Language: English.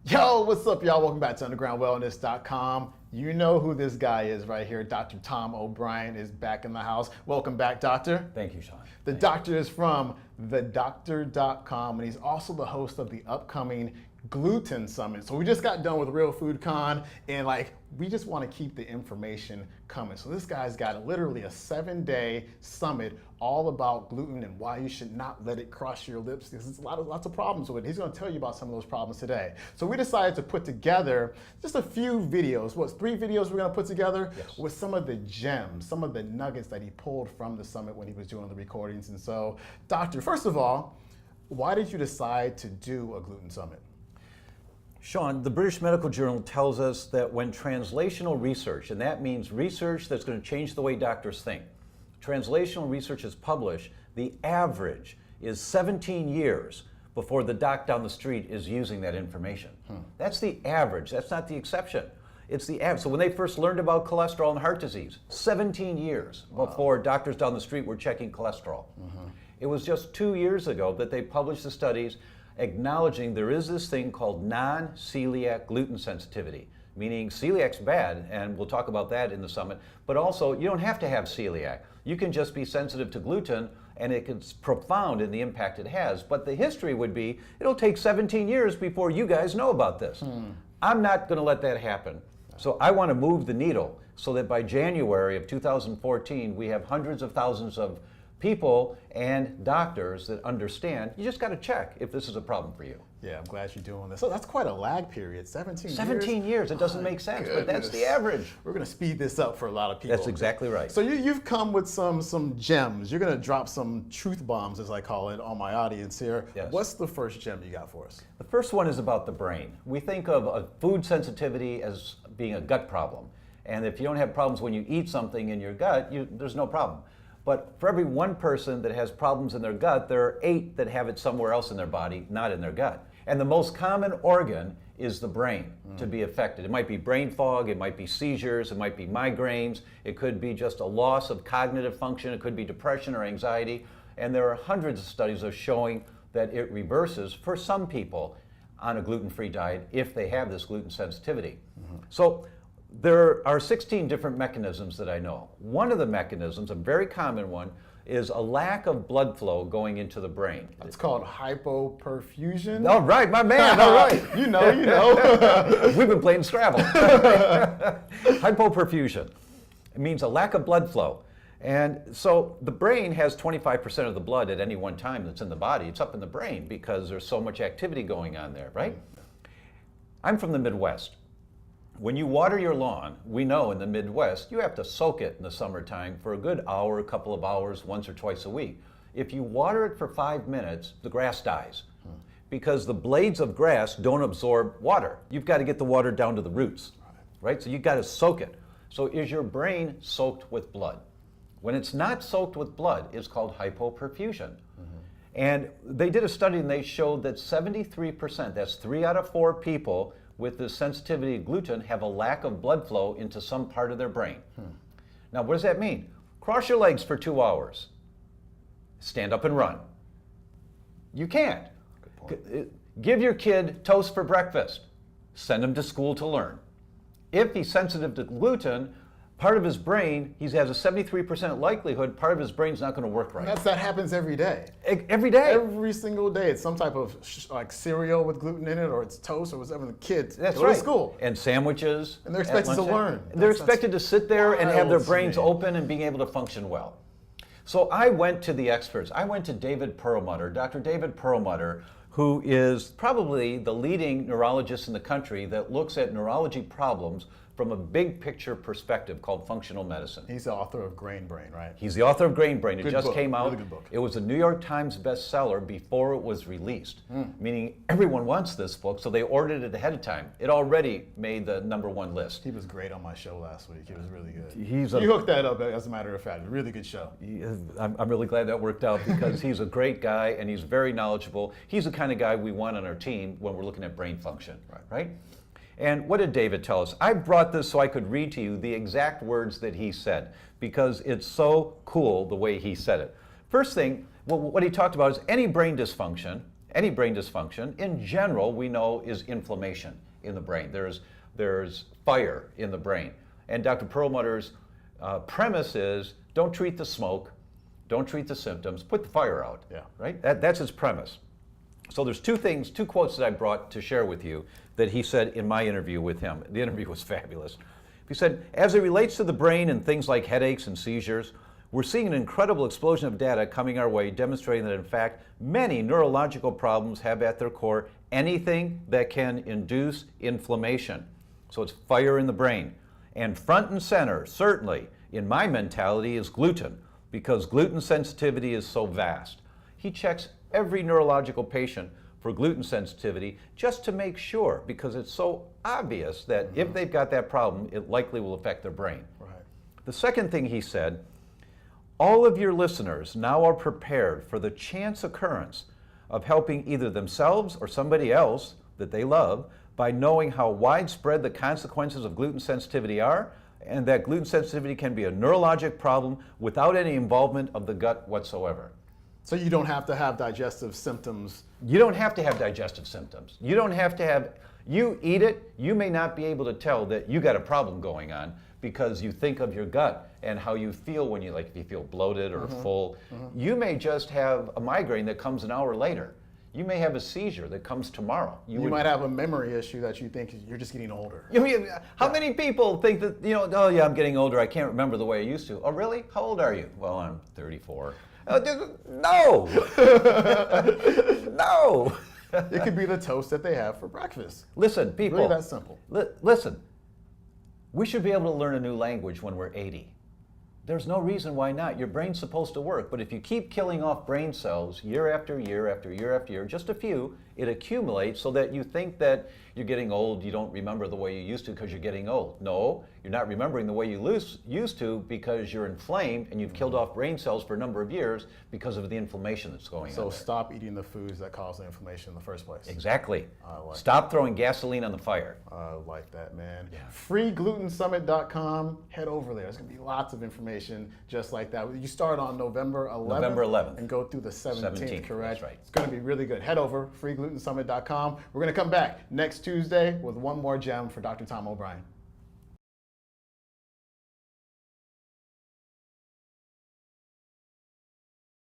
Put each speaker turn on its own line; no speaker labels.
Yo, what's up, y'all? Welcome back to UndergroundWellness.com. You know who this guy is right here. Dr. Tom O'Brien is back in the house. Welcome back, doctor.
Thank you, Sean.
The doctor is from thedoctor.com, and he's also the host of the upcoming Gluten Summit. So we just got done with Real Food Con, and we just want to keep the information coming. So this guy's got literally a 7-day summit all about gluten and why you should not let it cross your lips. There's lots of problems with it. He's going to tell you about some of those problems today. So we decided to put together just a few videos. 3 videos we're going to put together?
Yes.
With some of the gems, some of the nuggets that he pulled from the summit when he was doing the recordings. And so, doctor, first of all, why did you decide to do a gluten summit?
Sean, the British Medical Journal tells us that when translational research, and that means research that's going to change the way doctors think, translational research is published, the average is 17 years before the doc down the street is using that information. That's the average, that's not the exception. It's the average. So when they first learned about cholesterol and heart disease, 17 years before doctors down the street were checking cholesterol. It was just 2 years ago that they published the studies acknowledging there is this thing called non-celiac gluten sensitivity, meaning celiac's bad, and we'll talk about that in the summit, but also you don't have to have celiac. You can just be sensitive to gluten, and it's profound in the impact it has. But the history would be, it'll take 17 years before you guys know about this. I'm not going to let that happen. So I want to move the needle so that by January of 2014, we have hundreds of thousands of people and doctors that understand. You just got to check if this is a problem for you.
Yeah, I'm glad you're doing this. So that's quite a lag period, 17 years.
17 years, it doesn't make sense, but that's the average.
We're going to speed this up for a lot of people.
That's exactly right.
So you've come with some gems. You're going to drop some truth bombs, as I call it, on my audience here.
Yes.
What's the first gem you got for us?
The first one is about the brain. We think of a food sensitivity as being a gut problem. And if you don't have problems when you eat something in your gut, there's no problem. But for every one person that has problems in their gut, there are 8 that have it somewhere else in their body, not in their gut. And the most common organ is the brain to be affected. It might be brain fog, it might be seizures, it might be migraines, it could be just a loss of cognitive function, it could be depression or anxiety. And there are hundreds of studies of showing that it reverses for some people on a gluten-free diet if they have this gluten sensitivity. So there are 16 different mechanisms that I know. One of the mechanisms, a very common one, is a lack of blood flow going into the brain.
It's called hypoperfusion.
All right, my man, all right.
You know.
We've been playing Scrabble. Hypoperfusion. It means a lack of blood flow. And so the brain has 25% of the blood at any one time that's in the body. It's up in the brain because there's so much activity going on there, right? I'm from the Midwest. When you water your lawn, we know in the Midwest, you have to soak it in the summertime for a good hour, a couple of hours, once or twice a week. If you water it for 5 minutes, the grass dies because the blades of grass don't absorb water. You've got to get the water down to the roots, right? So you've got to soak it. So is your brain soaked with blood? When it's not soaked with blood, it's called hypoperfusion. And they did a study and they showed that 73%, that's 3 out of 4 people with this sensitivity to gluten have a lack of blood flow into some part of their brain. Now, what does that mean? Cross your legs for 2 hours. Stand up and run. You can't. Give your kid toast for breakfast. Send him to school to learn. If he's sensitive to gluten, part of his brain, he has a 73% likelihood part of his brain's not going to work right.
That happens every day.
Every day.
Every single day. It's some type of cereal with gluten in it, or it's toast, or whatever. The kids
That's
go
right.
to school.
And sandwiches.
And they're expected to learn.
They're expected to sit there and have their
wild to
brains
me.
open and being able to function well. So I went to the experts. I went to David Perlmutter, Dr. David Perlmutter, who is probably the leading neurologist in the country that looks at neurology problems from a big picture perspective called functional medicine.
He's the author of Grain Brain, right?
He's the author of Grain Brain. It
Good
just
book.
came out.
Really good book.
It was a New York Times bestseller before it was released, meaning everyone wants this book, so they ordered it ahead of time. It already made the #1 list.
He was great on my show last week. He was really good.
He's
You hooked that up, as a matter of fact. Really good show.
I'm really glad that worked out because he's a great guy and he's very knowledgeable. He's the kind of guy we want on our team when we're looking at brain function, right? And what did David tell us? I brought this so I could read to you the exact words that he said because it's so cool the way he said it. First thing, what he talked about is any brain dysfunction, any brain dysfunction, in general, we know is inflammation in the brain. There's fire in the brain. And Dr. Perlmutter's premise is don't treat the smoke, don't treat the symptoms, put the fire out.
Yeah.
Right? That's his premise. So there's two quotes that I brought to share with you that he said in my interview with him. The interview was fabulous. He said, as it relates to the brain and things like headaches and seizures, we're seeing an incredible explosion of data coming our way demonstrating that in fact many neurological problems have at their core anything that can induce inflammation. So it's fire in the brain. And front and center, certainly, in my mentality is gluten, because gluten sensitivity is so vast. He checks every neurological patient for gluten sensitivity just to make sure, because it's so obvious that if they've got that problem, it likely will affect their brain.
Right.
The second thing he said, all of your listeners now are prepared for the chance occurrence of helping either themselves or somebody else that they love by knowing how widespread the consequences of gluten sensitivity are, and that gluten sensitivity can be a neurologic problem without any involvement of the gut whatsoever.
So you don't have to have digestive symptoms.
You don't have to have digestive symptoms. You don't have to have, you eat it, you may not be able to tell that you got a problem going on because you think of your gut and how you feel when you, like if you feel bloated or full. You may just have a migraine that comes an hour later. You may have a seizure that comes tomorrow.
You might have a memory issue that you think you're just getting older.
I mean, how many people think that, oh yeah, I'm getting older, I can't remember the way I used to. Oh really? How old are you? Well, I'm 34. No! No!
It could be the toast that they have for breakfast.
Listen, people.
Really that simple.
Listen, we should be able to learn a new language when we're 80. There's no reason why not. Your brain's supposed to work, but if you keep killing off brain cells year after year after year after year, just a few, it accumulates so that you think that you're getting old, you don't remember the way you used to because you're getting old. No, you're not remembering the way you used to because you're inflamed and you've killed off brain cells for a number of years because of the inflammation that's going on.
So
there.
stop eating the foods that cause the inflammation in the first place.
Exactly.
Like
Stop throwing gasoline on the fire.
I like that, man.
Yeah.
FreeGlutenSummit.com. Head over there. There's going to be lots of information just like that. You start on November 11th.
November 11th.
And go through the 17th, correct?
That's right.
It's going to be really good. Head over, FreeGlutenSummit.com. We're going to come back next Tuesday with one more gem for Dr. Tom O'Brien.